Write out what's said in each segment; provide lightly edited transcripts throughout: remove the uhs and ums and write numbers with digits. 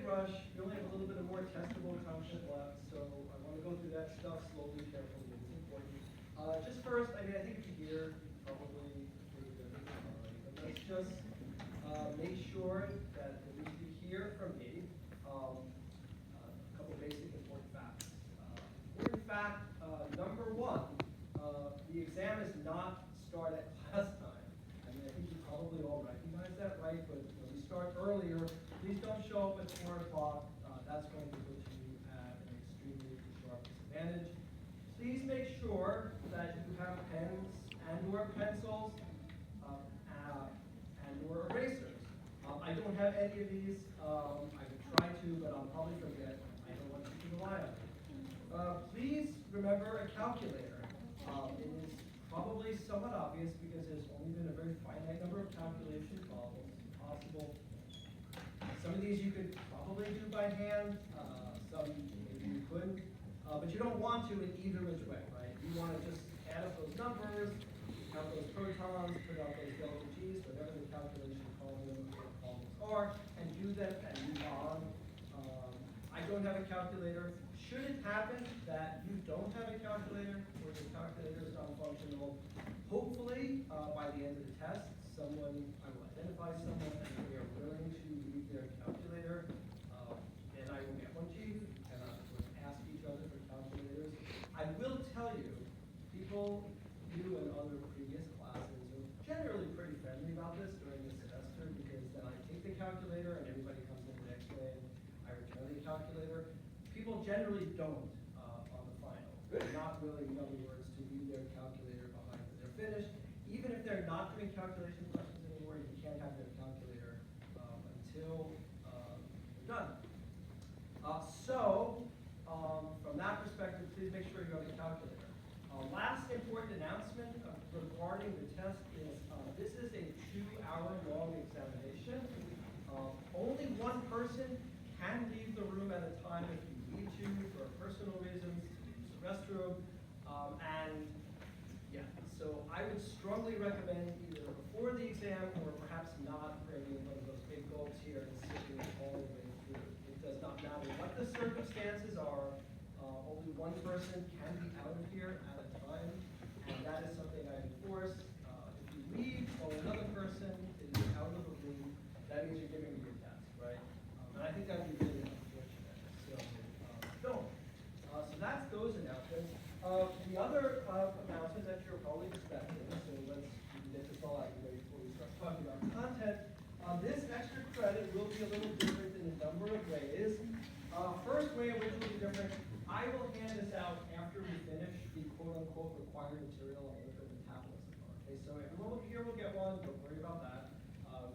rush. We only have a little bit of more testable content left, so I want to go through that stuff slowly, carefully. It's important. Just first, I think if you hear, probably pretty good already, but let's just make sure that at least you hear from me a couple basic important facts. Important fact number one, the exam is not start at class time. I think you probably all recognize that, right? But when we start earlier, please don't show up at 4 o'clock. That's going to put you at an extremely sharp disadvantage. Please make sure that you have pens and or pencils and or erasers. I don't have any of these. I could try to, but I'll probably forget. I don't want you to rely on it. Please remember a calculator. It is probably somewhat obvious because there's only been a very finite number of calculation problems possible. Some of these you could probably do by hand, some maybe you couldn't, but you don't want to in either which way, right? You want to just add up those numbers, count those protons, put out those delta G's, whatever the calculation columns are, and do them and move on. I don't have a calculator. Should it happen that you don't have a calculator or your calculator is non-functional, hopefully by the end of the test, I will identify someone and they are willing to leave their calculator, and I will get one to you, and we'll ask each other for calculators. I will tell you, people, you and other previous classes are generally pretty friendly about this during the semester because then I take the calculator and everybody comes in the next day and I return the calculator. People generally don't on the final. They're not willing, in other words, to leave their calculator behind when they're finished. Even if they're not doing calculation questions anymore, you can't have their calculator until you're done. From that perspective, please make sure you have a calculator. Last important announcement regarding the test is this is a 2-hour-long examination. Only one person can leave the room at a time if you need to for personal reasons, to use the restroom, so I would strongly recommend either before the exam or perhaps not bringing one of those big gulps here and sipping it all the way through. It does not matter what the circumstances are. Only one person can be out of here at a time, and that is something I enforce. If you leave while another person is out of the room, that means you're giving me your test, right? And I think that would be really unfortunate. So don't. So that's those announcements. The other announcement that you're probably expecting, so let's get this all out of the way before we start talking about content. This extra credit will be a little different in a number of ways. First way in which it will be different, I will hand this out after we finish the quote-unquote required material on liquid metabolism. Okay, so everyone here will get one, don't worry about that.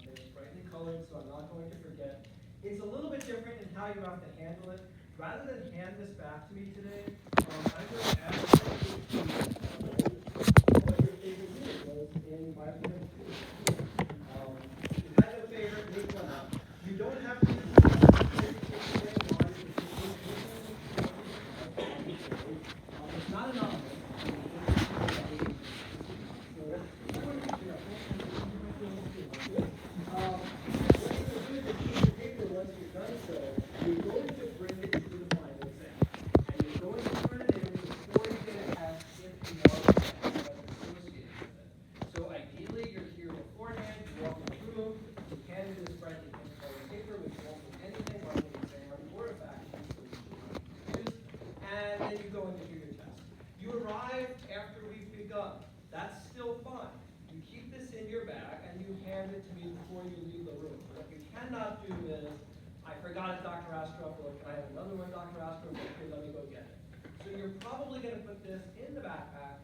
They're brightly colored, so I'm not going to forget. It's a little bit different in how you have to handle it. Rather than hand this back to me today, I'm going to ask you what your favorite unit was in biochemistry. If you had a favorite, make one up. You don't have to it's not anonymous. You're going to bring it to the final exam. And you're going to turn it in before you get a test if you know what's associated with it. So ideally, you're here beforehand, you walk in the room, you hand this brightly colored paper, which won't be anything like an exam or a fact sheet, so you should not use, and then you go in to do your test. You arrive after we've begun. That's still fine. You keep this in your bag and you hand it to me before you leave the room. What you cannot do is, I forgot it, Dr. Astrup, or can I have another one, Dr. Astrup? Okay, let me go get it. So you're probably going to put this in the backpack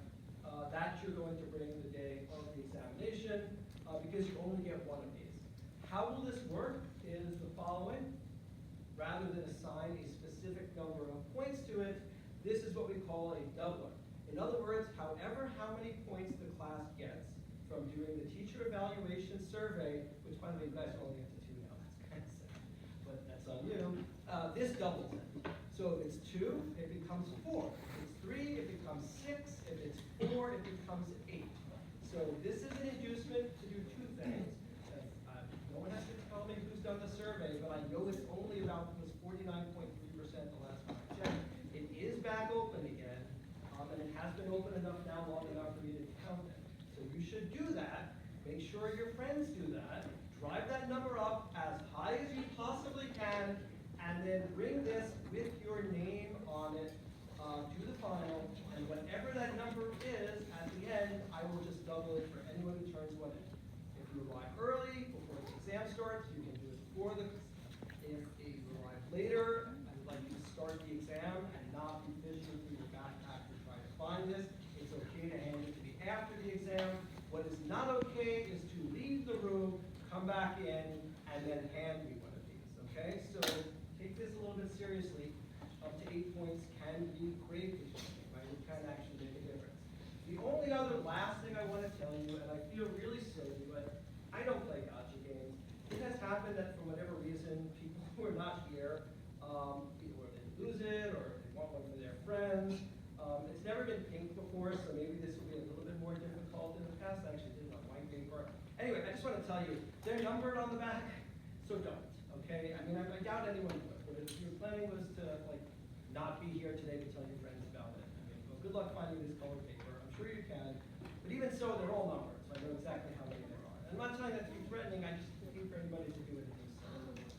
that you're going to bring the day of the examination because you only get one of these. How will this work is the following. Rather than assign a specific number of points to it, this is what we call a doubler. In other words, how many points the class gets from doing the teacher evaluation survey, which by the way, you guys only get to 2 now, that's kind of sad, but that's on you. This doubles it. So if it's 2, it becomes 4. If it's 3, it becomes 6. If it's 4, it becomes 8. So this is an inducement to do 2 things. No one has to tell me who's done the survey, but I know it's only about the open enough now, long enough for me to count it. So you should do that. Make sure your friends do that. Drive that number up as high as you possibly can, and then bring this with your name on it to the final. And whatever that number is at the end, I will just double it for anyone who turns one in. If you arrive early, before the exam starts, you can do it before the. If you arrive later, I would like you to start the exam and not be fishing through your backpack to try to find this. It's okay to hand it to me after the exam. What is not okay is to leave the room, come back in, and then hand me one of these, okay? So take this a little bit seriously. Up to 8 points can be great, right? It can actually make a difference. The only other last thing I want to tell you, and I feel really silly, but I don't play gotcha games. It has happened that for whatever reason, people who are not here, either they lose it or they want one for their friends. It's never been pink before, so maybe this will be a little bit more difficult. In the past, I actually did it on white paper. Anyway, I just want to tell you, they're numbered on the back, so don't, okay? I mean, I doubt anyone would, but if your plan was to, like, not be here today to tell your friends about it, I mean, well, good luck finding this colored paper. I'm sure you can, but even so, they're all numbered, so I know exactly how many there are. And I'm not telling that to be threatening, I just hate for anybody to do it in this.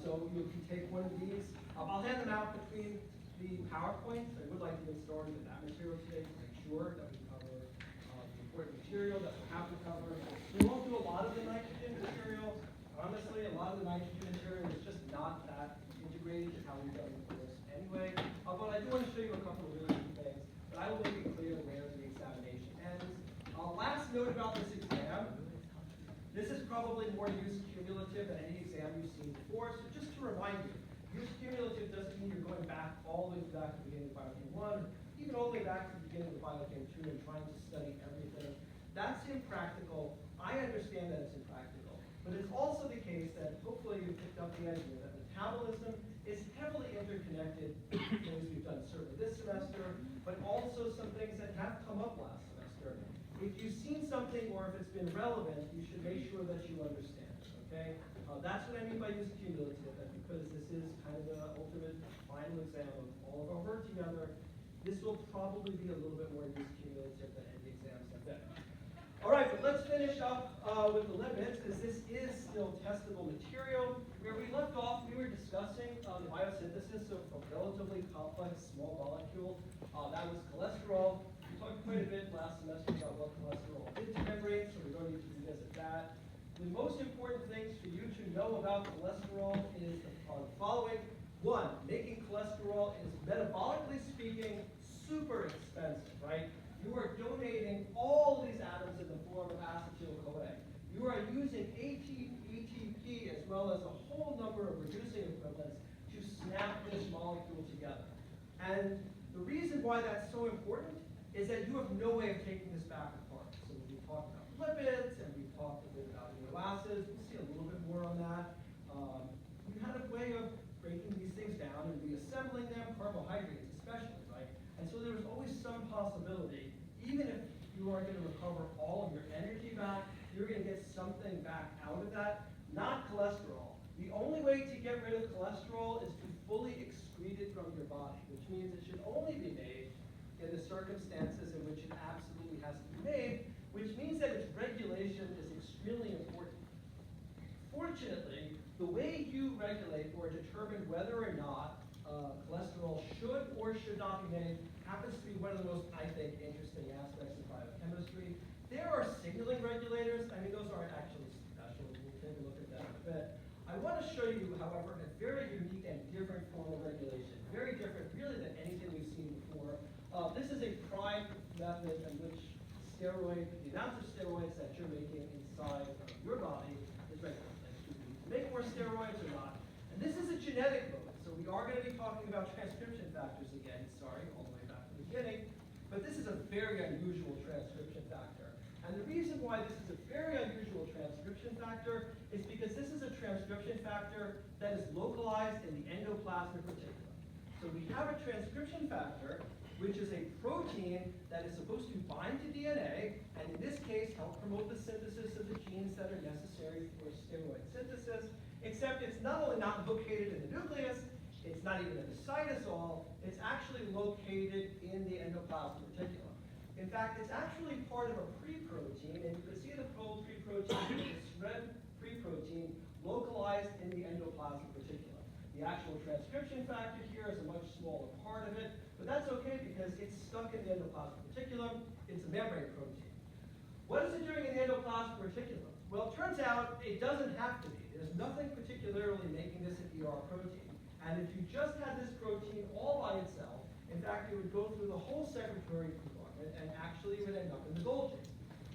So you can take one of these. I'll hand them out between the PowerPoints. I would like to get started with that material today to make sure that we cover the important material that we have to cover. We won't do a lot of the nitrogen material. Honestly, a lot of the nitrogen material is just not that integrated in how we've done the course anyway. But I do want to show you a couple of really key things, but I will make it clear where the examination ends. Last note about this exam. This is probably more use cumulative than any exam you've seen before, so just to remind you, use cumulative doesn't mean you're going back all the way back to the beginning of Biochem 1, even all the way back to the beginning of Biochem 2 and trying to study everything. That's impractical. I understand that it's impractical, but it's also the case that hopefully you've picked up the idea that metabolism is heavily interconnected with things we've done certainly this semester, but also some things that have come up last semester. If you've seen something or if it's been relevant, you should make sure that you understand it, okay? That's what I mean by use cumulative, and because this is kind of the ultimate final exam of all of our work together, this will probably be a little bit more use cumulative than any exams have been. All right, but let's finish up with the limits, because this is still testable material. Where we left off, we were discussing the biosynthesis of a relatively complex small molecule. That was cholesterol. We talked quite a bit last semester about what cholesterol did to membranes, so we don't need to revisit that. The most important things for you to know about cholesterol is the following. One, making cholesterol is, metabolically speaking, super expensive, right? You are donating all these atoms in the form of acetyl-CoA. You are using ATP as well as a whole number of reducing equivalents to snap this molecule together. And the reason why that's so important is that you have no way of taking this back apart. So we talked about lipids and we talked a bit about amino acids. We'll see a little bit more on that. We had a way of breaking these things down and reassembling them, carbohydrates especially, right? And so there was always some possibility, even if you aren't going to recover all of your energy back, you're going to get something back out of that, not cholesterol. The only way to get rid of cholesterol is to fully excrete it from your body, which means it should only be made in the circumstances in which it absolutely has to be made, which means that its regulation is extremely important. Fortunately, the way you regulate or determine whether or not cholesterol should or should not be made happens to be one of the most, I think, interesting aspects of biochemistry. There are signaling regulators. I mean, those aren't actually special. We'll take a look at that in a bit. I want to show you, however, a very unique and different form of regulation. Very different, really, than anything we've seen before. This is a prime method in which the amount of steroids that you're making inside of your body is regulated. Should you make more steroids or not? And this is a genetic mode, so we are going to be talking about transcription factors again. Sorry, all the way back to the beginning. But this is a very unusual transcription factor. And the reason why this is a very unusual transcription factor is because this is a transcription factor that is localized in the endoplasmic reticulum. So we have a transcription factor, which is a protein that is supposed to bind to DNA, and in this case, help promote the synthesis of the genes that are necessary for steroid synthesis, except it's not only not located in the nucleus, it's not even in the cytosol, it's actually located in the endoplasmic reticulum. In fact, it's actually part of a pre-protein, and you can see the pre-protein, the SREB pre-protein, localized in the endoplasmic reticulum. The actual transcription factor here is a much smaller part of it, but that's okay because it's stuck in the endoplasmic reticulum. It's a membrane protein. What is it doing in the endoplasmic reticulum? Well, it turns out it doesn't have to be. There's nothing particularly making this an ER protein. And if you just had this protein all by itself, in fact, it would go through the whole secretory compartment and actually would end up in the Golgi.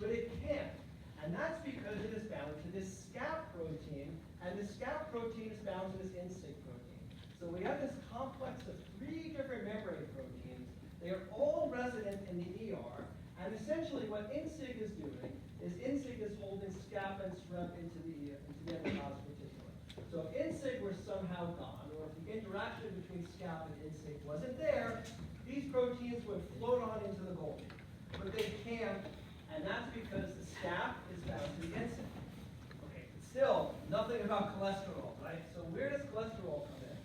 But it can't. And that's because it is bound to this SCAP protein, and the SCAP protein is bound to this INSIG protein. So we have this complex of 3 different membrane proteins. They are all resident in the ER, and essentially what INSIG is doing is INSIG is holding SCAP and SREB into the endoplasmic reticulum. So if INSIG were somehow gone, or if the interaction between SCAP and INSIG wasn't there, these proteins would float on into the Golgi. But they can't, and that's because the SCAP is bound to the INSIG. Okay, but still, nothing about cholesterol, right? So where does cholesterol come in?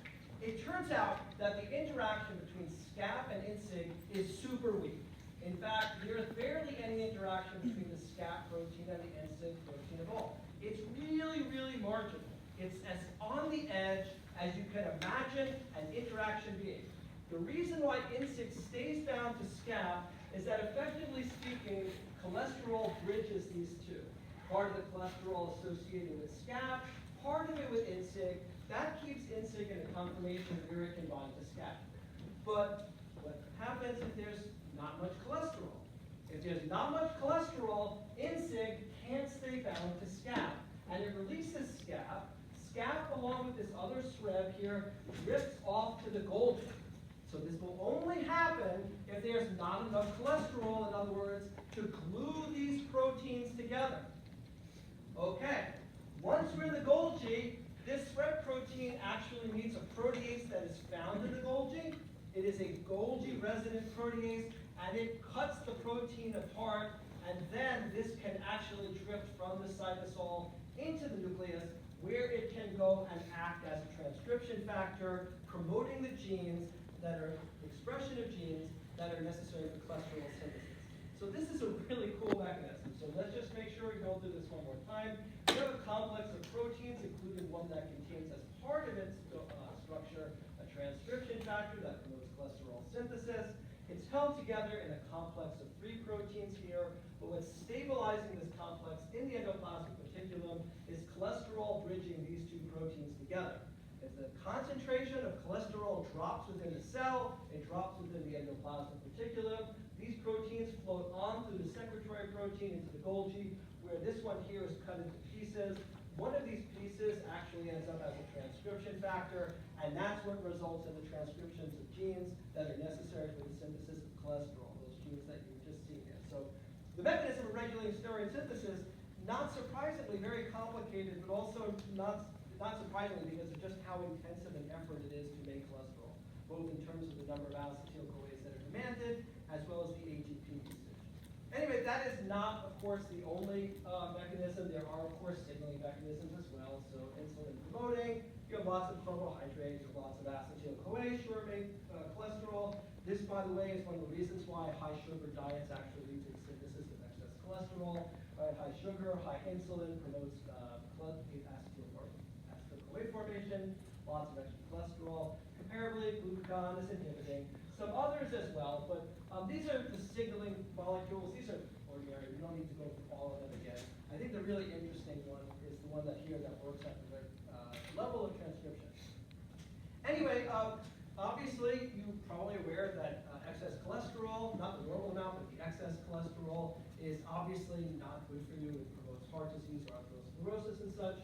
It turns out that the interaction between SCAP and INSIG is super weak. In fact, there's barely any interaction between the SCAP protein and the INSIG protein at all. It's really, really marginal. It's as on the edge as you can imagine an interaction being. The reason why INSIG stays bound to SCAP is that, effectively speaking, cholesterol bridges these two. Part of the cholesterol associated with SCAP, part of it with INSIG. That keeps INSIG in a conformation where it can bind to SCAP. But what happens if there's not much cholesterol? If there's not much cholesterol, INSIG can't stay bound to SCAP, and it releases SCAP. SCAP, along with this other SREB here, drifts off to the Golgi. So this will only happen if there's not enough cholesterol, in other words, to glue these proteins together. Okay, once we're in the Golgi, this SREB protein actually meets a protease that is found in the Golgi. It is a Golgi resident protease, and it cuts the protein apart, and then this can actually drift from the cytosol into the nucleus, where it can go and act as a transcription factor, promoting the genes that are expression of genes that are necessary for cholesterol synthesis. So this is a really cool mechanism. So let's just make sure we go through this one more time. We have a complex of proteins, including one that contains as part of its structure a transcription factor that promotes cholesterol synthesis. It's held together in a complex of 3 proteins here, but what's stabilizing this complex in the endoplasmic reticulum is cholesterol bridging these 2 proteins together. As the concentration of cholesterol drops within the cell, it drops within the endoplasmic reticulum. These proteins float on through the secretory protein into the Golgi, where this one here is cut into pieces. One of these pieces actually ends up as a transcription factor, and that's what results in the transcriptions of genes that are necessary for the synthesis of cholesterol, those genes that you've just seen here. So the mechanism of regulating steroid synthesis, not surprisingly very complicated, but also not surprisingly because of just how intensive an effort it is to make cholesterol, both in terms of the number of acetyl-CoAs that are demanded, as well as the AGP usage. Anyway, that is not, of course, the only mechanism. There are, of course, signaling mechanisms as well. So insulin promoting, you have lots of carbohydrates, lots of acetyl-CoA, short-make cholesterol. This, by the way, is one of the reasons why high sugar diets actually lead to the synthesis of excess cholesterol. Right? High sugar, high insulin promotes acetyl-CoA formation, lots of extra cholesterol. Comparably, glucagon is inhibiting. Some others as well, but these are the signaling molecules. These are ordinary. We don't need to go through all of them again. I think the really interesting one is the one that works at the level of transcription. Anyway, obviously, you're probably aware that excess cholesterol, not the normal amount, but the excess cholesterol, is obviously not good for you. It promotes heart disease or atherosclerosis and such.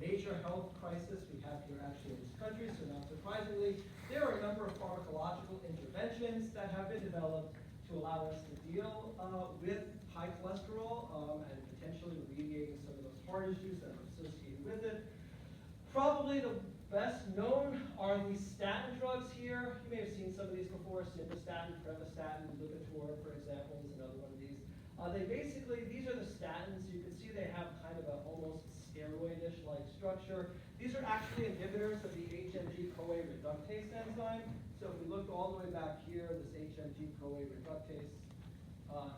Major health crisis we have here actually in this country, so not surprisingly, there are a number of pharmacological interventions that have been developed to allow us to deal with high cholesterol and potentially alleviating some of those heart issues that are associated with it. Probably the best known are these statin drugs here. You may have seen some of these before: simvastatin, pravastatin, Lipitor, for example, is another one of these. These are the statins. You can see they have kind of a almost steroidish-like structure. These are actually inhibitors of the HMG-CoA reductase enzyme. So if we look all the way back here, this HMG-CoA reductase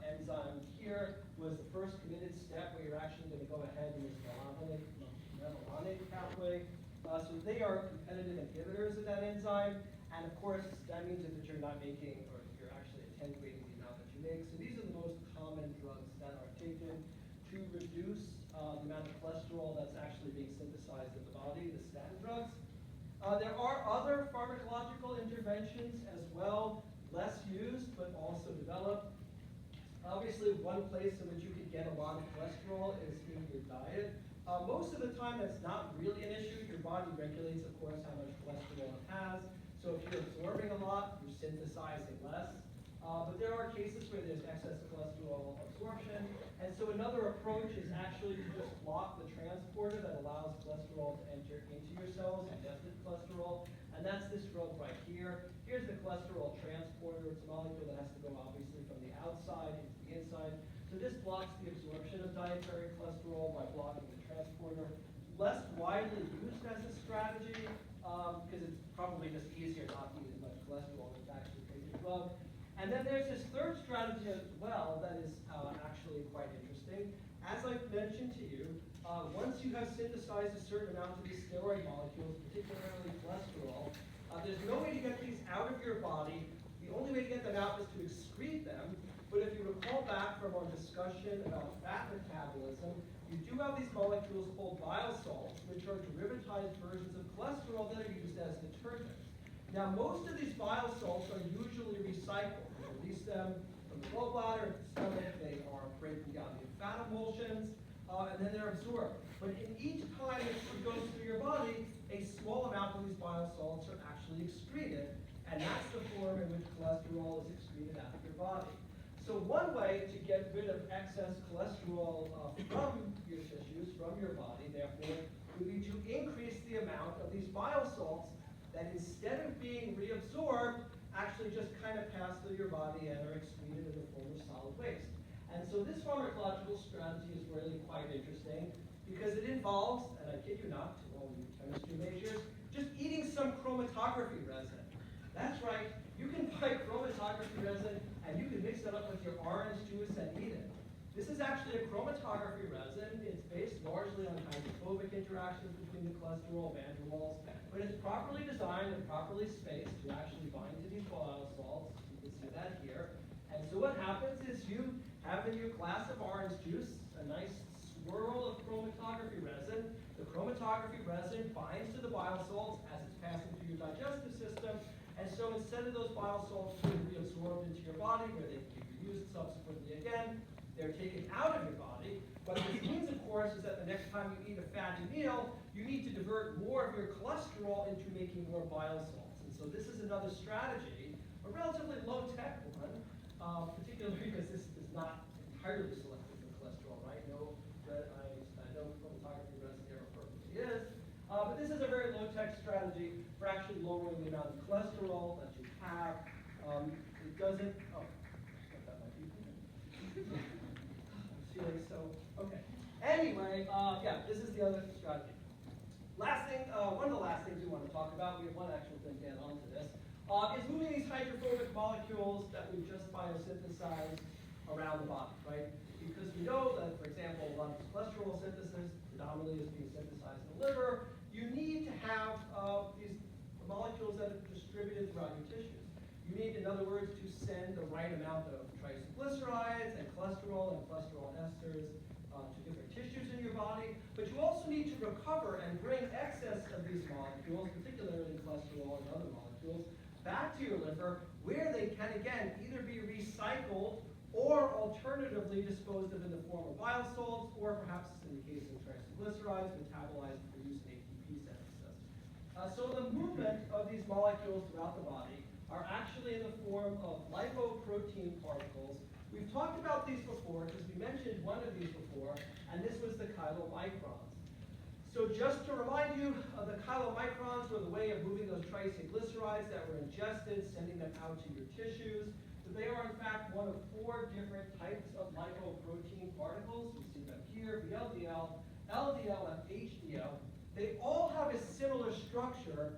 enzyme here was the first committed step where you're actually going to go ahead in this mevalonate pathway. So they are competitive inhibitors of that enzyme, and of course that means that you're not making, or you're actually attenuating the amount that you make. So these are the most common drugs that are taken to reduce the amount of cholesterol that's actually being synthesized in the body, the statin drugs. There are other pharmacological interventions as well, less used but also developed. Obviously, one place in which you can get a lot of cholesterol is in your diet. Most of the time, that's not really an issue. Your body regulates, of course, how much cholesterol it has. So if you're absorbing a lot, you're synthesizing less. But there are cases where there's excess cholesterol absorption. And so another approach is actually to just block the transporter that allows cholesterol to enter into your cells, ingested cholesterol. And that's this drug right here. Here's the cholesterol transporter. It's a molecule that has to go obviously from the outside into the inside. So this blocks the absorption of dietary cholesterol by blocking the transporter. Less widely used as a strategy because it's probably just easier not to eat as much cholesterol than to actually take the drug. And then there's this third strategy as well that is actually quite interesting. As I've mentioned to you, once you have synthesized a certain amount of these steroid molecules, particularly cholesterol, there's no way to get these out of your body. The only way to get them out is to excrete them. But if you recall back from our discussion about fat metabolism, you do have these molecules called bile salts, which are derivatized versions of cholesterol that are used as detergents. Now, most of these bile salts are usually recycled. You release them from the gallbladder, the stomach, they are breaking down the fat emulsions, and then they're absorbed. But in each time it goes through your body, a small amount of these bile salts are actually excreted, and that's the form in which cholesterol is excreted out of your body. So one way to get rid of excess cholesterol from your tissues, from your body, therefore, would be to increase the amount of these bile salts that instead of being reabsorbed, actually just kind of pass through your body and are excreted in the form of solid waste. And so this pharmacological strategy is really quite interesting because it involves, and I kid you not, to all you chemistry majors, just eating some chromatography resin. That's right, you can buy chromatography resin and you can mix it up with your orange juice and eat it. This is actually a chromatography resin. It's based largely on hydrophobic interactions between the cholesterol van der Waals, but it's properly designed and properly spaced to actually bind to these bile salts. You can see that here. And so what happens is you have in your glass of orange juice a nice swirl of chromatography resin. The chromatography resin binds to the bile salts as it's passing through your digestive system. And so instead of those bile salts being reabsorbed into your body where they can be reused subsequently again, they're taken out of your body. What this means, of course, is that the next time you eat a fatty meal, you need to divert more of your cholesterol into making more bile salts. And so this is another strategy, a relatively low-tech one, particularly because this is not entirely selective for cholesterol, right? I know chromatography resin here perfectly is. But this is a very low-tech strategy for actually lowering the amount of cholesterol that you have. It doesn't, that might be I'm feeling so, okay. Anyway, yeah, this is the other strategy. Last thing, one of the last things we want to talk about, we have one actual thing to add on to this, is moving these hydrophobic molecules that we've just biosynthesized around the body, right? Because we know that, for example, a lot of cholesterol synthesis predominantly is being synthesized in the liver. You need to have these molecules that are distributed throughout your tissues. You need, in other words, to send the right amount of triglycerides and cholesterol esters to different tissues in your body. But you also need to recover and bring excess of these molecules, particularly cholesterol and other molecules, back to your liver where they can, again, either be recycled or alternatively disposed of in the form of bile salts, or perhaps in the case of triglycerides, metabolized and produced in ATP synthesis. So the movement of these molecules throughout the body are actually in the form of lipoprotein particles. We've talked about these before because we mentioned one of these before, and this was the chylomicrons. So just to remind you, the chylomicrons were the way of moving those triglycerides that were ingested, sending them out to your tissues. So they are in fact one of 4 different types of lipoprotein particles. You see them here, VLDL, LDL, and HDL. They all have a similar structure.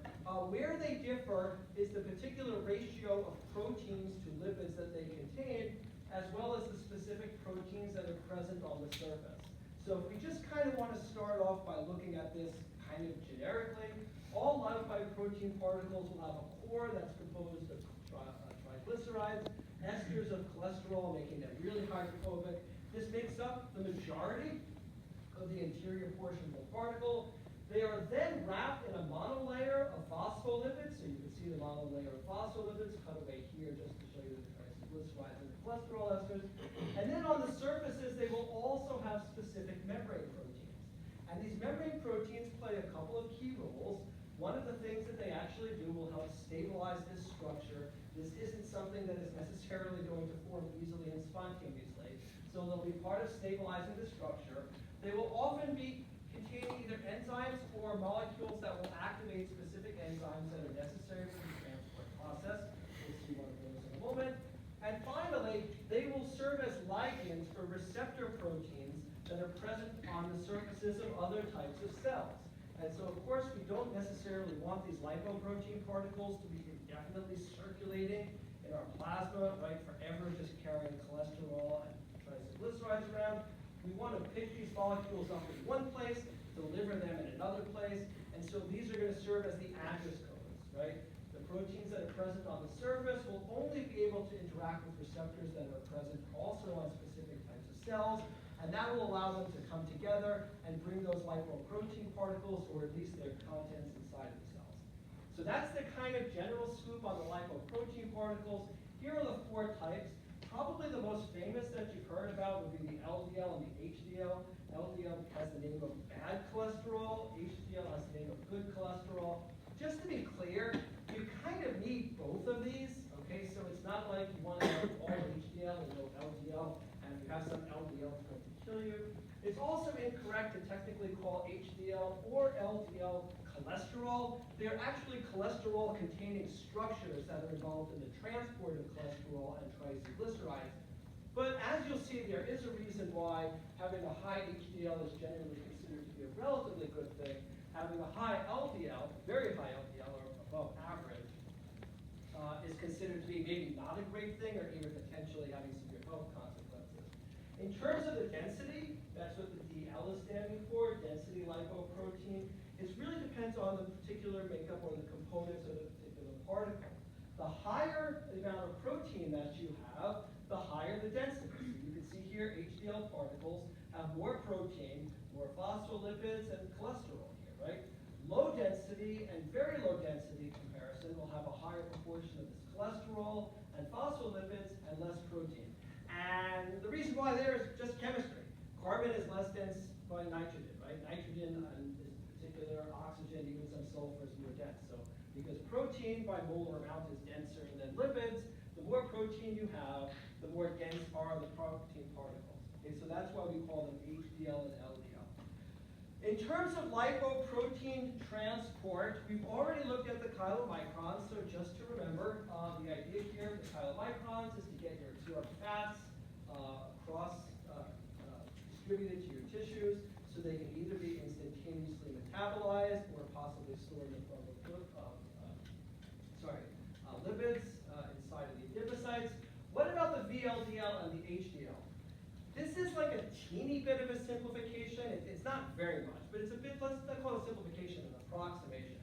Where they differ is the particular ratio of proteins to lipids that they contain. as well as the specific proteins that are present on the surface. So if we just kind of want to start off by looking at this kind of generically, all lipoprotein particles will have a core that's composed of triglycerides, esters of cholesterol, making them really hydrophobic. This makes up the majority of the interior portion of the particle. They are then wrapped in a monolayer of phospholipids, so you can see the monolayer of phospholipids cut away here just to show you the triglycerides and the cholesterol esters. And then on the surfaces, they will also have specific membrane proteins. And these membrane proteins play a couple of key roles. One of the things that they actually do will help stabilize this structure. This isn't something that is necessarily going to form easily and spontaneously. So they'll be part of stabilizing the structure. They will often be containing either enzymes or molecules that will activate specific enzymes that are necessary for the transport process. We'll see one of those in a moment. And finally, they will serve as ligands for receptor proteins that are present on the surfaces of other types of cells. And so, of course, we don't necessarily want these lipoprotein particles to be indefinitely circulating in our plasma, right, forever just carrying cholesterol and triglycerides around. We want to pick these molecules up in one place, deliver them in another place, and so these are going to serve as the address codes, right? The proteins that are present on the surface will only be able to interact with receptors that are present also on specific types of cells, and that will allow them to come together and bring those lipoprotein particles, or at least their contents, inside of the cells. So that's the kind of general scoop on the lipoprotein particles. Here are the four types. Probably the most famous that you've heard about would be the LDL and the HDL. LDL has the name of bad cholesterol. HDL has the name of good cholesterol. Just to be clear, you kind of need both of these, okay? So it's not like you want to have all HDL and no LDL, and if you have some LDL, it's going to kill you. It's also incorrect to technically call HDL or LDL cholesterol. They're actually cholesterol-containing structures that are involved in the transport of cholesterol and triglycerides. But as you'll see, there is a reason why having a high HDL is generally considered to be a relatively good thing. Having a high LDL, very high LDL, or above average, is considered to be maybe not a great thing, or even potentially having severe health consequences. In terms of the density, that's what the DL is standing for, density lipoprotein. It really depends on the particular makeup or the components of the particular particle. The higher the amount of protein that you have, the higher the density. So you can see here HDL particles have more protein, more phospholipids, and cholesterol here, right? Low density and very low density comparison will have a higher proportion of this cholesterol and phospholipids and less protein. And the reason why there is just chemistry. Carbon is less dense by nitrogen, right? Nitrogen is particular, oxygen, even some sulfur is more dense. So because protein by molar amount is denser than lipids, the more protein you have, the more dense are the protein particles. Okay, so that's why we call them HDL and LDL. In terms of lipoprotein transport, we've already looked at the chylomicrons, so just to remember, the idea here of the chylomicrons is to get your serum fats distributed to your tissues, so they can either be instantaneously metabolized or possibly stored in the form of lipids inside of the adipocytes. What about the VLDL and the HDL? This is like a teeny bit of a simplification. It's not very much, but it's a bit, let's not call it a simplification, an approximation.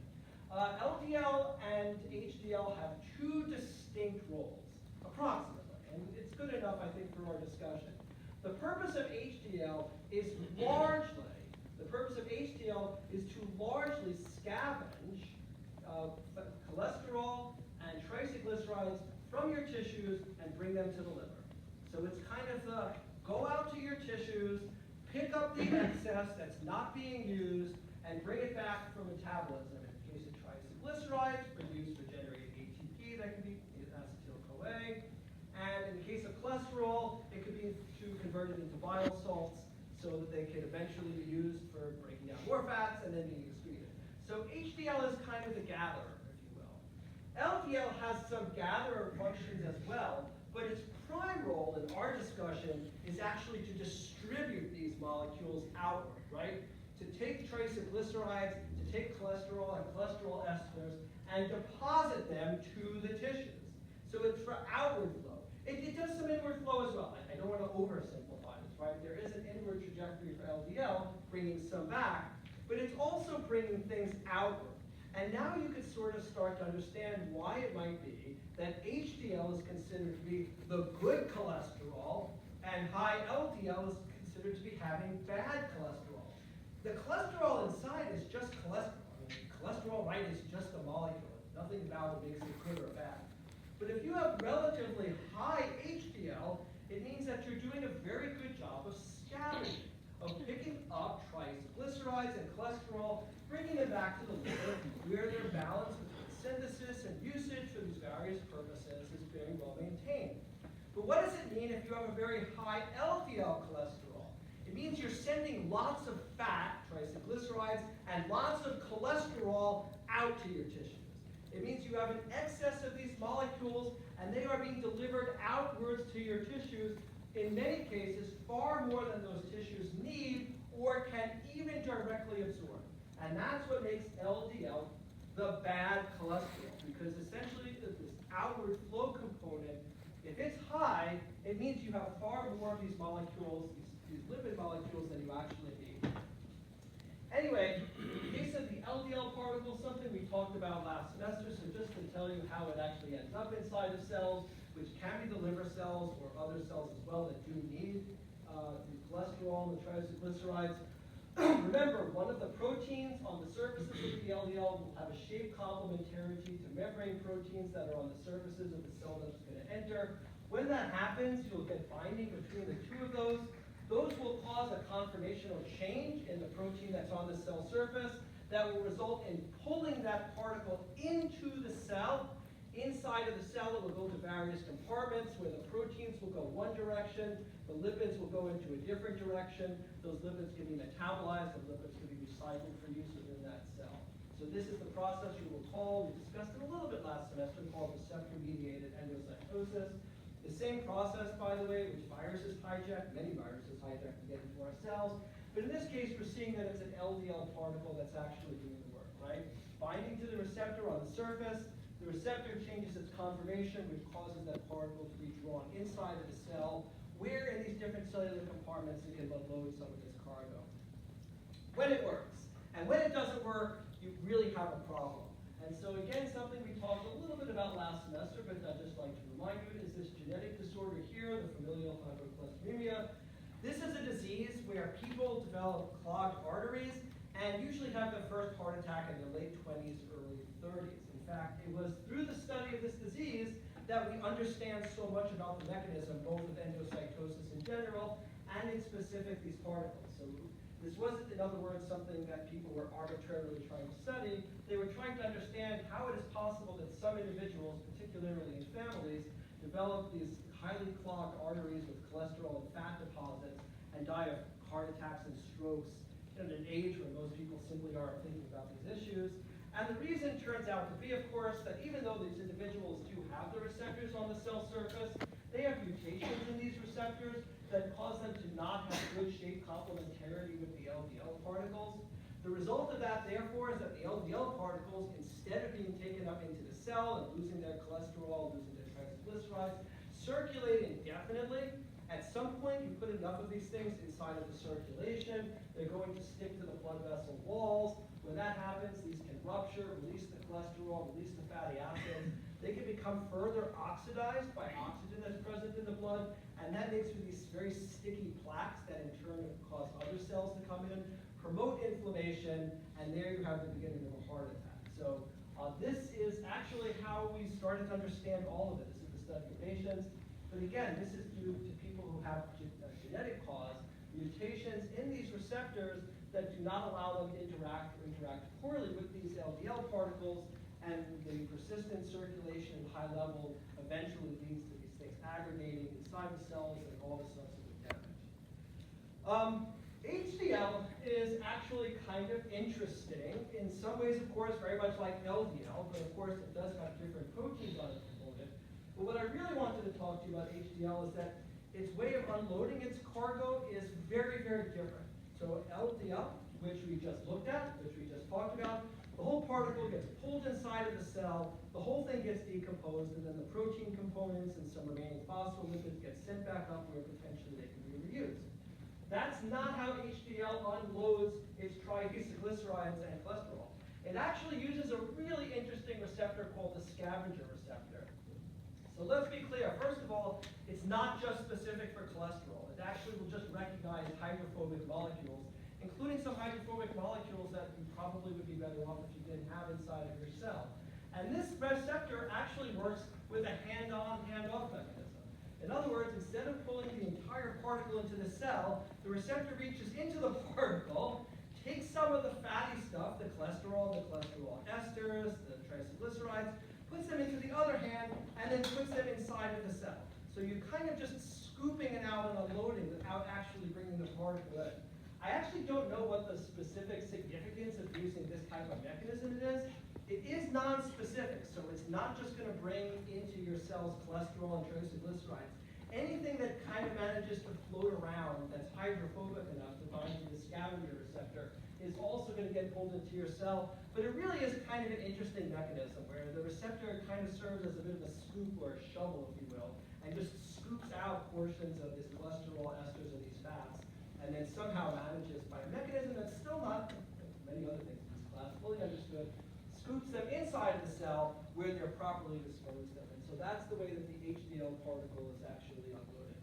LDL and HDL have two distinct roles, approximately, and it's good enough, I think, for our discussion. The purpose of HDL is to largely scavenge cholesterol and triglycerides from your tissues and bring them to the liver. So it's kind of the go out to your tissues, pick up the excess that's not being used, and bring it back for metabolism. In the case of triglycerides, produced regenerated ATP that can be acetyl-CoA. And in the case of cholesterol, it could be converted into bile salts so that they could eventually be used for breaking down more fats and then being excreted. So HDL is kind of the gatherer, if you will. LDL has some gatherer functions as well, but its prime role in our discussion is actually to distribute these molecules outward, right? To take triglycerides, to take cholesterol and cholesterol esters, and deposit them to the tissues. So it's for outward flow. It does some inward flow as well. I don't want to oversimplify this, right? There is an inward trajectory for LDL, bringing some back, but it's also bringing things outward. And now you can sort of start to understand why it might be that HDL is considered to be the good cholesterol, and high LDL is considered to be having bad cholesterol. The cholesterol inside is just cholesterol. I mean, cholesterol, right, is just a molecule. Nothing about it makes it good or bad. But if you have relatively high HDL, it means that you're doing a very good job of scavenging, of picking up triglycerides and cholesterol, bringing them back to the liver, where their balance between synthesis and usage for these various purposes is very well maintained. But what does it mean if you have a very high LDL cholesterol? It means you're sending lots of fat, triglycerides, and lots of cholesterol out to your tissues. It means you have an excess of these molecules, and they are being delivered outwards to your tissues, in many cases, far more than those tissues need or can even directly absorb. And that's what makes LDL the bad cholesterol, because essentially this outward flow component, if it's high, it means you have far more of these molecules, these lipid molecules, than you actually need. Anyway, in the case of the LDL particle, something we talked about last semester, so just to tell you how it actually ends up inside of cells, which can be the liver cells or other cells as well that do need the cholesterol and the triglycerides. Remember, one of the proteins on the surfaces of the LDL will have a shape complementarity to membrane proteins that are on the surfaces of the cell that it's going to enter. When that happens, you'll get binding between the two of those. Those will cause a conformational change in the protein that's on the cell surface that will result in pulling that particle into the cell. Inside of the cell, it will go to various compartments where the proteins will go one direction, the lipids will go into a different direction. Those lipids can be metabolized, the lipids can be recycled for use within that cell. So this is the process you will call, we discussed it a little bit last semester, called receptor-mediated endocytosis. The same process, by the way, which viruses hijack, many viruses hijack to get into our cells. But in this case, we're seeing that it's an LDL particle that's actually doing the work, right? Binding to the receptor on the surface, the receptor changes its conformation, which causes that particle to be drawn inside of the cell, where in these different cellular compartments it can unload some of its cargo. When it works. And when it doesn't work, you really have a problem. And so again, something we talked a little bit about last semester, but I'd just like to remind you, is this genetic disorder here, the familial hypercholesterolemia. This is a disease where people develop clogged arteries and usually have their first heart attack in their late 20s, early 30s. In fact, it was through the study of this disease that we understand so much about the mechanism, both of endocytosis in general and in specific these particles. So this wasn't, in other words, something that people were arbitrarily trying to study. They were trying to understand how it is possible that some individuals, particularly in families, develop these highly clogged arteries with cholesterol and fat deposits and die of heart attacks and strokes at an age where most people simply aren't thinking about these issues. And the reason turns out to be, of course, that even though these individuals do have the receptors on the cell surface, they have mutations in these receptors that cause them to not have good shape complementarity with the LDL particles. The result of that, therefore, is that the LDL particles, instead of being taken up into the cell and losing their cholesterol, losing their triglycerides, circulate indefinitely. At some point, you put enough of these things inside of the circulation, they're going to stick to the blood vessel walls. When that happens, these can rupture, release the cholesterol, release the fatty acids. They can become further oxidized by oxygen that's present in the blood, and that makes for these very sticky plaques that in turn cause other cells to come in, promote inflammation, and there you have the beginning of a heart attack. So this is actually how we started to understand all of it. This is the study of patients. But again, this is due to people who have a genetic cause, mutations in these receptors that do not allow them to interact or interact poorly with these LDL particles, and the persistent circulation at high level eventually leads to these things aggregating inside the cells and all the subsequent damage. HDL is actually kind of interesting. In some ways, of course, very much like LDL, but of course it does have different proteins on its component. But what I really wanted to talk to you about HDL is that its way of unloading its cargo is very, very different. So LDL, which we just looked at, which we just talked about, the whole particle gets pulled inside of the cell, the whole thing gets decomposed, and then the protein components and some remaining phospholipids get sent back up where potentially they can be reused. That's not how HDL unloads its triglycerides and cholesterol. It actually uses a really interesting receptor called the scavenger receptor. So let's be clear. First of all, it's not just specific for cholesterol. It actually will just recognize hydrophobic molecules, including some hydrophobic molecules that you probably would be better off if you didn't have inside of your cell. And this receptor actually works with a hand-on, hand-off mechanism. In other words, instead of pulling the entire particle into the cell, the receptor reaches into the particle, takes some of the fatty stuff, the cholesterol esters, the triglycerides, puts them into the other hand, and then puts them inside of the cell. So you're kind of just scooping it out and unloading without actually bringing the particle in. I actually don't know what the specific significance of using this type of mechanism is. It is non-specific, so it's not just going to bring into your cells cholesterol and triglycerides. Anything that kind of manages to float around that's hydrophobic enough to bind to the scavenger receptor is also going to get pulled into your cell. But it really is kind of an interesting mechanism where the receptor kind of serves as a bit of a scoop or a shovel, if you will, and just scoops out portions of this cholesterol, esters, and these fats, and then somehow manages by a mechanism that's still not, many other things in this class, fully understood, scoops them inside the cell where they're properly disposed of. And so that's the way that the HDL particle is actually unloaded.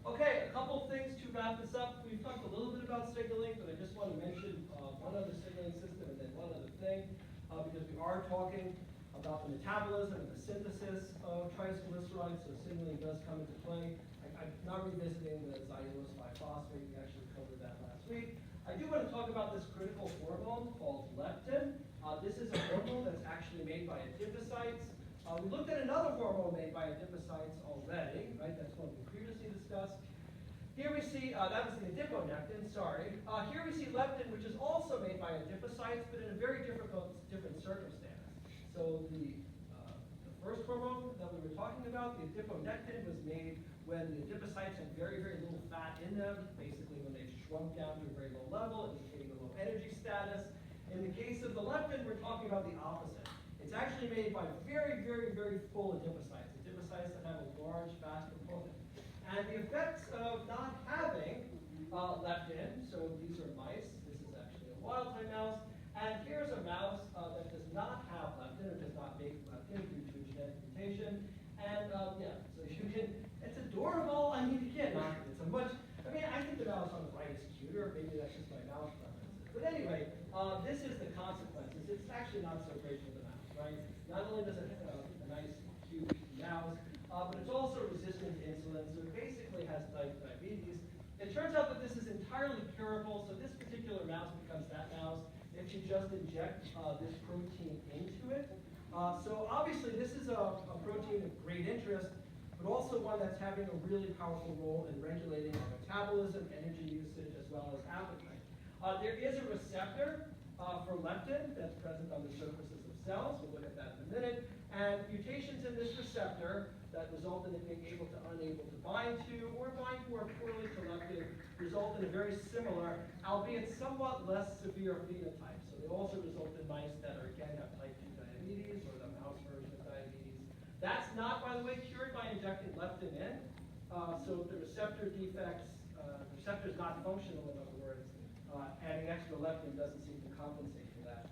Okay, a couple things to wrap this up. We've talked a little bit about signaling, but I just want to mention one other signaling system and then one other thing, because we are talking about the metabolism and the synthesis of triglycerides, so signaling does come into play. I'm not revisiting the xylulose 5-phosphate, we actually covered that last week. I do want to talk about this critical hormone called leptin. This is a hormone that's actually made by adipocytes. We looked at another hormone made by adipocytes already, right? That's one we previously discussed. Here we see, that was the adiponectin, sorry. Here we see leptin, which is also made by adipocytes, but in a very different circumstance. So the first hormone that we were talking about, the adiponectin, was made when the adipocytes had very, very little fat in them, basically when they shrunk down to a very low level, indicating a low energy status. In the case of the leptin, we're talking about the opposite. It's actually made by very, very, very full adipocytes that have a large fat component. And the effects of not having leptin, so these are mice, this is actually a wild-type mouse, and here's a mouse that does not have leptin, or does not make leptin due to a genetic mutation. And yeah, so you can, it's adorable. I mean, again, it's a much, I mean, I think the mouse on the right is cuter. Maybe that's just my mouse preferences. But anyway, this is the consequences. It's actually not so great for the mouse, right? Not only does it have a nice, cute mouse, but it's also resistant to insulin, so it basically has type diabetes. It turns out that this is entirely curable, so this particular mouse becomes that mouse if you just inject this protein into it. So obviously this is a protein of great interest, but also one that's having a really powerful role in regulating our metabolism, energy usage, as well as appetite. There is a receptor for leptin that's present on the surfaces of cells. We'll look at that in a minute. And mutations in this receptor that result in it being able to unable to bind to or bind more poorly to leptin result in a very similar, albeit somewhat less severe phenotype. So they also result in mice that are, again, have type 2 diabetes or the mouse version of diabetes. That's not, by the way, cured by injecting leptin in. So the receptor defects, the receptor is not functional, in other words, adding extra leptin doesn't seem to compensate for that.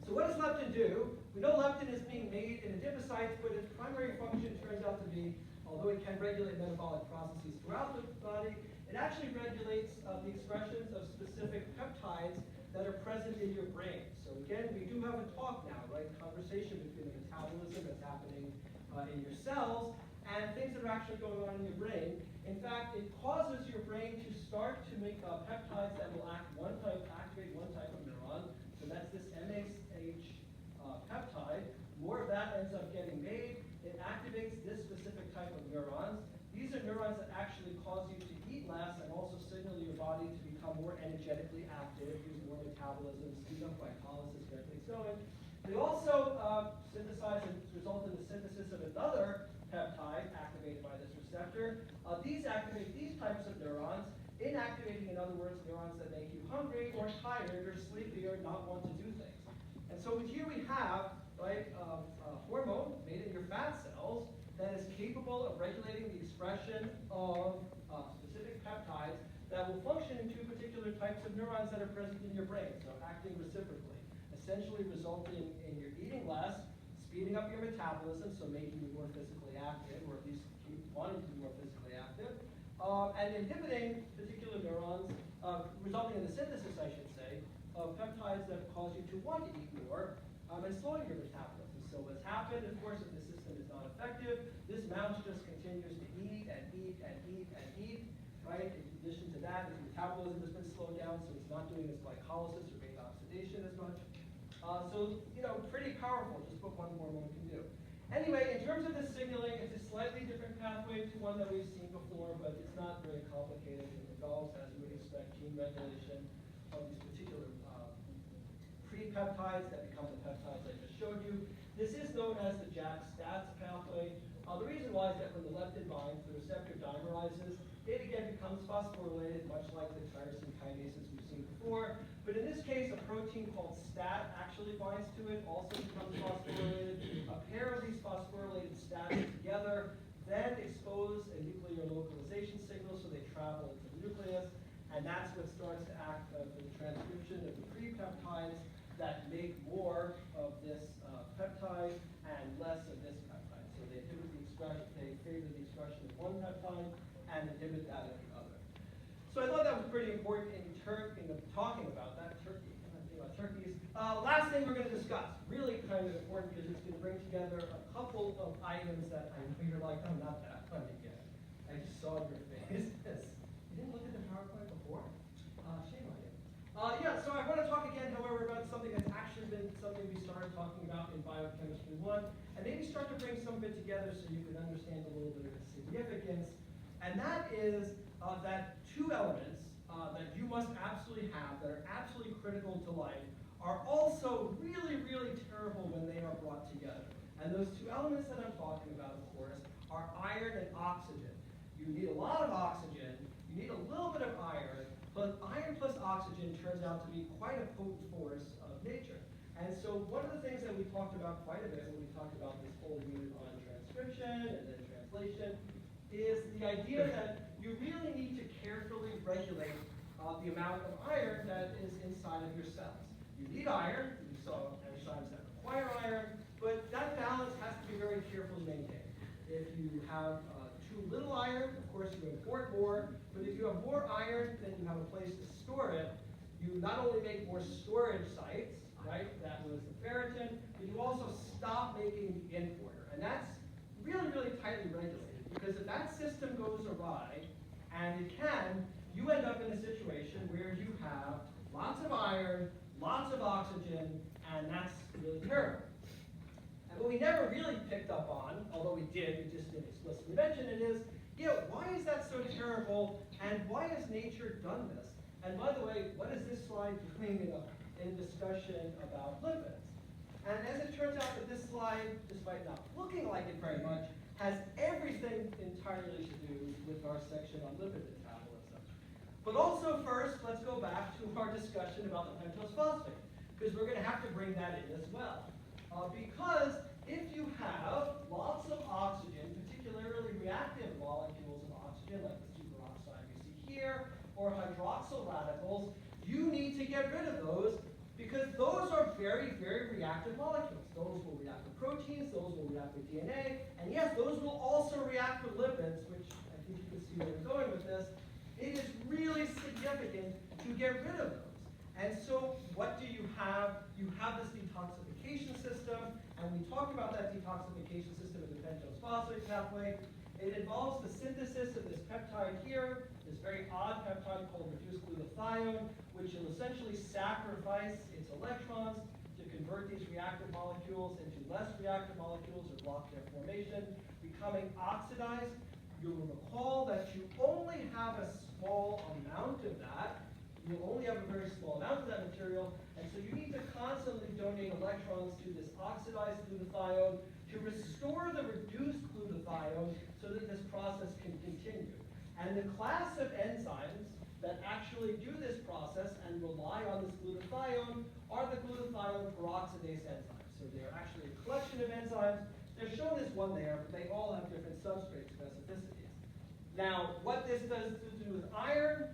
So what does leptin do? We know leptin is being made in adipocytes, but its primary function turns out to be, although it can regulate metabolic processes throughout the body, it actually regulates the expressions of specific peptides that are present in your brain. So again, we do have a talk now, right? Conversation between the metabolism that's happening in your cells and things that are actually going on in your brain. In fact, it causes your brain to start to make peptides that will activate one type of neuron. So that's this MAH peptide. More of that ends up getting made. It activates this specific type of neurons. These are neurons that actually cause you to eat less and also signal your body to become more energetically active, use more metabolism, speed up glycolysis, get things going. They also synthesize and result in the synthesis of another peptide activated by this receptor. These activate these types of neurons, inactivating, in other words, neurons that make you hungry or tired. tired or sleepy or not want to do things. And so here we have, right, a hormone made in your fat cells that is capable of regulating the expression of specific peptides that will function in two particular types of neurons that are present in your brain, so acting reciprocally, essentially resulting in your eating less, speeding up your metabolism, so making you more physically active, or at least keep wanting to be more physically active, and inhibiting particular neurons, resulting in the synthesis, I should say, of peptides that cause you to want to eat more, and slowing your metabolism. So what's happened, of course, if the system is not effective, this mouse just continues to eat and eat and eat and eat, right? In addition to that, its metabolism has been slowed down, so it's not doing its glycolysis or beta oxidation as much. So, pretty powerful, just what one hormone can do. Anyway, in terms of the signaling, it's a slightly different pathway to one that we've seen before, but it's not very complicated. It involves, as you would expect, gene regulation of these particular pre-peptides that become the peptides I just showed you. This is known as the JAK-STAT pathway. The reason why is that when the leptin binds, the receptor dimerizes. It again becomes phosphorylated, much like the tyrosine kinases we've seen before. But in this case, a protein called STAT actually binds to it, also becomes phosphorylated. A pair of these phosphorylated STATs together then expose a nuclear localization signal, so they travel into the nucleus, and that's what starts to act for the transcription of the pre-peptides that make more of this peptide and less of this peptide. So they inhibit the expression, they favor the expression of one peptide and inhibit that of the other. So I thought that was pretty important in talking about that turkeys. Last thing we're going to discuss, really kind of important because it's going to bring together a couple of items that I know you're like, oh, not that one again. I just saw your face. You didn't look at the PowerPoint before? Shame on you. Yeah, so I want to talk again, however, about something that's actually been something we started talking about in Biochemistry 1, and maybe start to bring some of it together so you can understand a little bit of its significance. And that is that two elements that you must absolutely have, that are absolutely critical to life, are also really, really terrible when they are brought together. And those two elements that I'm talking about, of course, are iron and oxygen. You need a lot of oxygen, you need a little bit of iron, but iron plus oxygen turns out to be quite a potent force of nature. And so one of the things that we talked about quite a bit when we talked about this whole unit on transcription and then translation is the idea that you really need to carefully regulate the amount of iron that is inside of your cells. You need iron, you saw enzymes that require iron, but that balance has to be very carefully maintained. If you have too little iron, of course you import more, but if you have more iron, then you have a place to store it. You not only make more storage sites, right, that was the ferritin, but you also stop making the importer. And that's really, really tightly regulated, because if that system goes awry, and it can, you end up in a situation where you have lots of iron, lots of oxygen, and that's really terrible. And what we never really picked up on, although we did, we just didn't explicitly mention it, is, why is that so terrible, and why has nature done this? And by the way, what is this slide doing in discussion about lipids? And as it turns out that this slide, despite not looking like it very much, has everything entirely to do with our section on lipid metabolism. But also first, let's go back to our discussion about the pentose phosphate, because we're going to have to bring that in as well. Because if you have lots of oxygen, particularly reactive molecules of oxygen, like the superoxide you see here, or hydroxyl radicals, you need to get rid of those because those are very, very reactive molecules. Those will react with proteins, those will react with DNA, and yes, those will also react with lipids, which I think you can see where I'm going with this. It is really significant to get rid of those. And so what do you have? You have this detoxification system, and we talked about that detoxification system in the pentose phosphate pathway. It involves the synthesis of this peptide here, this very odd peptide called reduced glutathione, which will essentially sacrifice its electrons to convert these reactive molecules into less reactive molecules or block their formation, becoming oxidized. You'll recall that you only have a small amount of that. You only have a very small amount of that material, and so you need to constantly donate electrons to this oxidized glutathione to restore the reduced glutathione so that this process can continue. And the class of enzymes that actually do this process and rely on this glutathione are the glutathione peroxidase enzymes. So they're actually a collection of enzymes. They're shown as one there, but they all have different substrate specificities. Now, what this does to do with iron,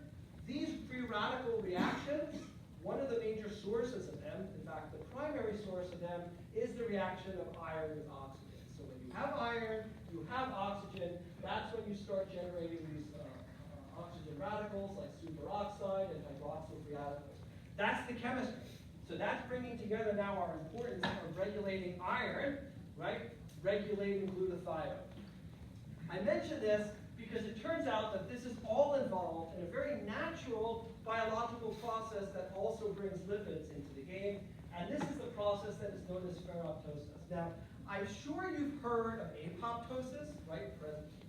these free radical reactions, one of the major sources of them, in fact, the primary source of them, is the reaction of iron with oxygen. So when you have iron, you have oxygen, that's when you start generating these oxygen radicals like superoxide and hydroxyl free radicals. That's the chemistry. So that's bringing together now our importance of regulating iron, right? Regulating glutathione. I mention this because it turns out that this is all involved in a very natural biological process that also brings lipids into the game, and this is the process that is known as ferroptosis. Now, I'm sure you've heard of apoptosis, right?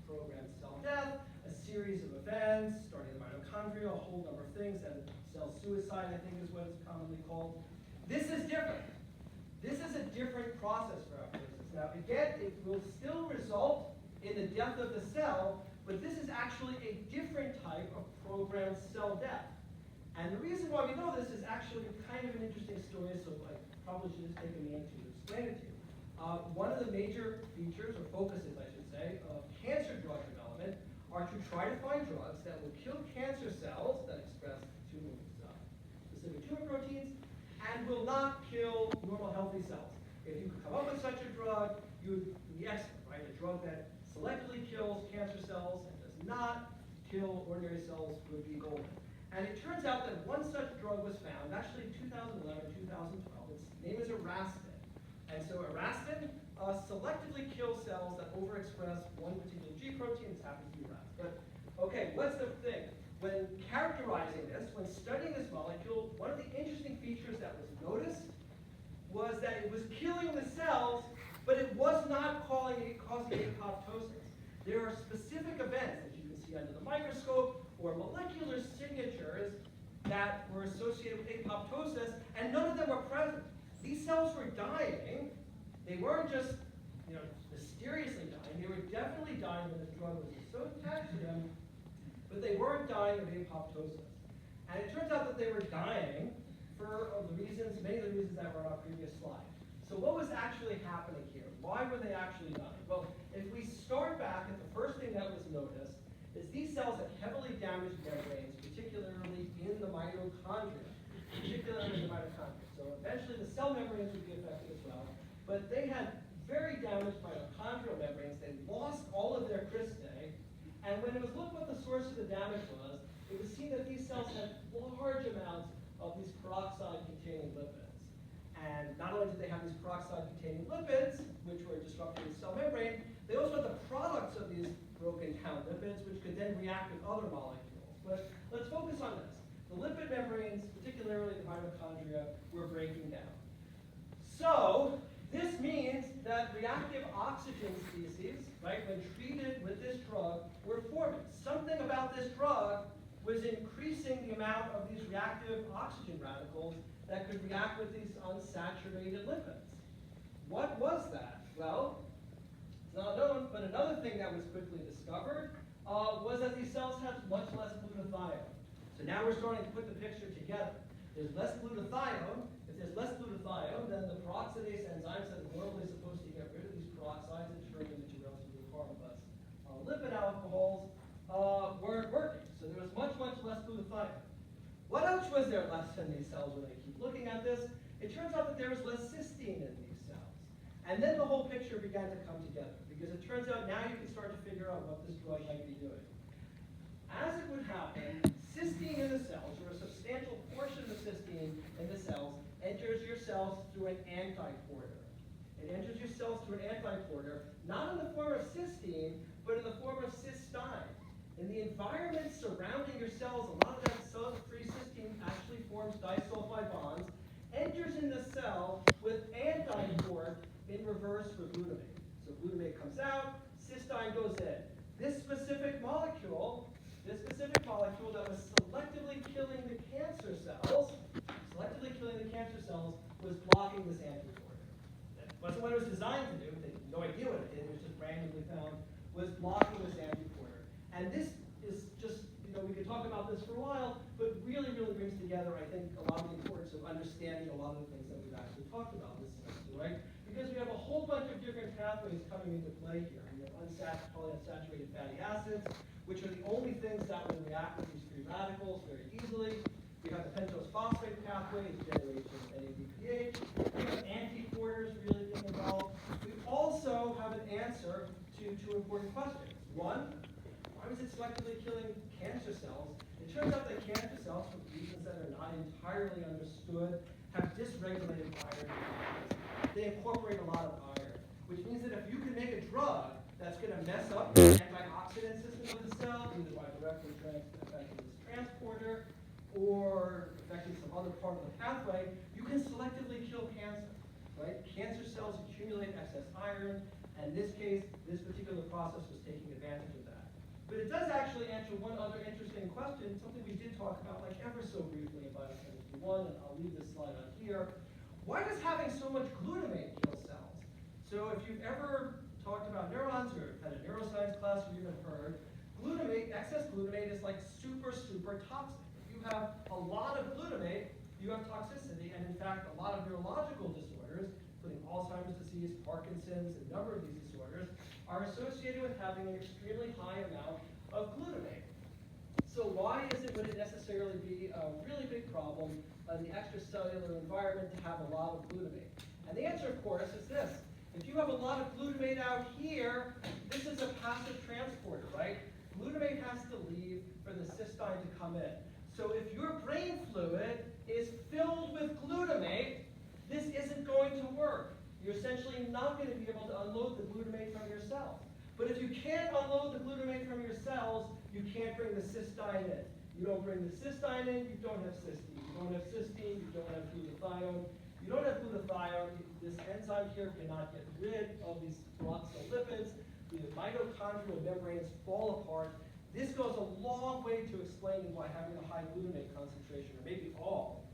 Programmed cell death, a series of events, starting the mitochondria, a whole number of things, and cell suicide, I think is what it's commonly called. This is different. This is a different process, ferroptosis. Now, again, it will still result in the death of the cell, but this is actually a different type of programmed cell death. And the reason why we know this is actually kind of an interesting story, so I probably should have taken a minute to explain it to you. One of the major features, or focuses I should say, of cancer drug development are to try to find drugs that will kill cancer cells that express specific tumor proteins and will not kill normal healthy cells. If you could come up with such a drug, you would be excellent, right? A drug that selectively kills cancer cells and does not kill ordinary cells would be golden. And it turns out that one such drug was found, actually in 2011, 2012. Its name is Erastin. And so Erastin selectively kills cells that overexpress one particular G protein. This happens to be RAS. But, okay, what's the thing? When characterizing this, when studying this molecule, one of the interesting features that was noticed was that it was killing the cells, but it was not causing apoptosis. There are specific events that you can see under the microscope or molecular signatures that were associated with apoptosis, and none of them were present. These cells were dying. They weren't just, mysteriously dying. They were definitely dying when this drug was so attached to them, but they weren't dying of apoptosis. And it turns out that they were dying for many of the reasons that were on our previous slide. So what was actually happening here? Why were they actually dying? Well, if we start back at the first thing that was noticed, is these cells had heavily damaged membranes, particularly in the mitochondria. So eventually the cell membranes would be affected as well, but they had very damaged mitochondrial membranes. They lost all of their cristae, and when it was looked what the source of the damage was, it was seen that these cells had large amounts of these peroxide-containing lipids. And not only did they have these peroxide-containing lipids, which were disrupting the cell membrane, they also had the products of these broken down lipids, which could then react with other molecules. But let's focus on this. The lipid membranes, particularly the mitochondria, were breaking down. So this means that reactive oxygen species, right, when treated with this drug, were forming. Something about this drug was increasing the amount of these reactive oxygen radicals that could react with these unsaturated lipids. What was that? Well, it's not known, but another thing that was quickly discovered was that these cells had much less glutathione. So now we're starting to put the picture together. There's less glutathione. If there's less glutathione, then the peroxidase enzymes that are normally supposed to get rid of these peroxides and turn them into relatively harmless lipid alcohols weren't working. So there was much, much less glutathione. What else was there less in these cells when they keep looking at this? It turns out that there was less cysteine in these cells. And then the whole picture began to come together, because it turns out now you can start to figure out what this drug might be doing. As it would happen, cysteine in the cells, or a substantial portion of cysteine in the cells, enters your cells through an antiporter. It enters your cells through an antiporter, not in the form of cysteine, but in the form of cystine. In the environment surrounding your cells, a lot of that free cysteine actually forms disulfide bonds, enters in the cell with antiport in reverse for glutamate. So glutamate comes out, cystine goes in. This specific molecule that was selectively killing the cancer cells, was blocking this antiporter. That wasn't what it was designed to do. They had no idea what it did. It was just randomly found. Was blocking this antiporter. And this is just, we could talk about this for a while, but really brings together, I think, a lot of the importance of understanding a lot of the things that we've actually talked about this semester, right? Because we have a whole bunch of different pathways coming into play here. We have polyunsaturated fatty acids, which are the only things that will react with these free radicals very easily. We have the pentose phosphate pathway, it's generation of NADPH. We have anti-porters really being involved. We also have an answer to two important questions. One, why was it selectively killing cancer cells? It turns out that cancer cells, for reasons that are not entirely understood, have dysregulated iron deposits. They incorporate a lot of iron, which means that if you can make a drug that's going to mess up the antioxidant system of the cell, either by directly affecting this transporter or affecting some other part of the pathway, you can selectively kill cancer, right? Cancer cells accumulate excess iron, and in this case, this particular process was taking advantage of that. But it does actually answer one other interesting question, something we did talk about like ever so briefly in Biochemistry 1, and I'll leave this slide on here. Why does having so much glutamate kill cells? So if you've ever talked about neurons or had a neuroscience class or even heard, glutamate, excess glutamate is like super toxic. If you have a lot of glutamate, you have toxicity, and in fact, a lot of neurological disorders, including Alzheimer's disease, Parkinson's, a number of these disorders, are associated with having an extremely high amount of glutamate. So why would it necessarily be a really big problem in the extracellular environment to have a lot of glutamate? And the answer, of course, is this. If you have a lot of glutamate out here, this is a passive transporter, right? Glutamate has to leave for the cystine to come in. So if your brain fluid is filled with glutamate, this isn't going to work. You're essentially not going to be able to unload the glutamate from your cells. But if you can't unload the glutamate from your cells, you can't bring the cystine in. You don't bring the cystine in, you don't have cysteine. You don't have cysteine, you don't have glutathione. You don't have glutathione, this enzyme here cannot get rid of these phospholipids. The mitochondrial membranes fall apart. This goes a long way to explaining why having a high glutamate concentration, or maybe all,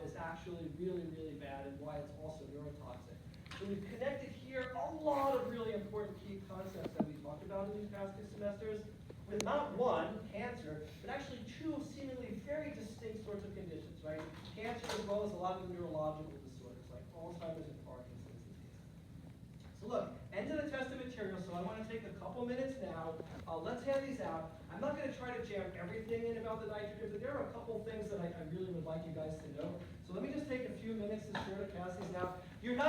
is actually really bad and why it's also neurotoxic. So we've connected here a lot of really important key concepts that we talked about in these past 2 semesters with not one, cancer, but actually 2 seemingly very distinct sorts of conditions, right? Cancer as well as a lot of the neurological disorders like Alzheimer's and Parkinson's disease. So look, end of the test of material, so I want to take a couple minutes now. Let's hand these out. I'm not going to try to jam everything in about the nitrogen, but there are a couple things that I really would like you guys to know. So let me just take a few minutes to sort of pass these out. You're not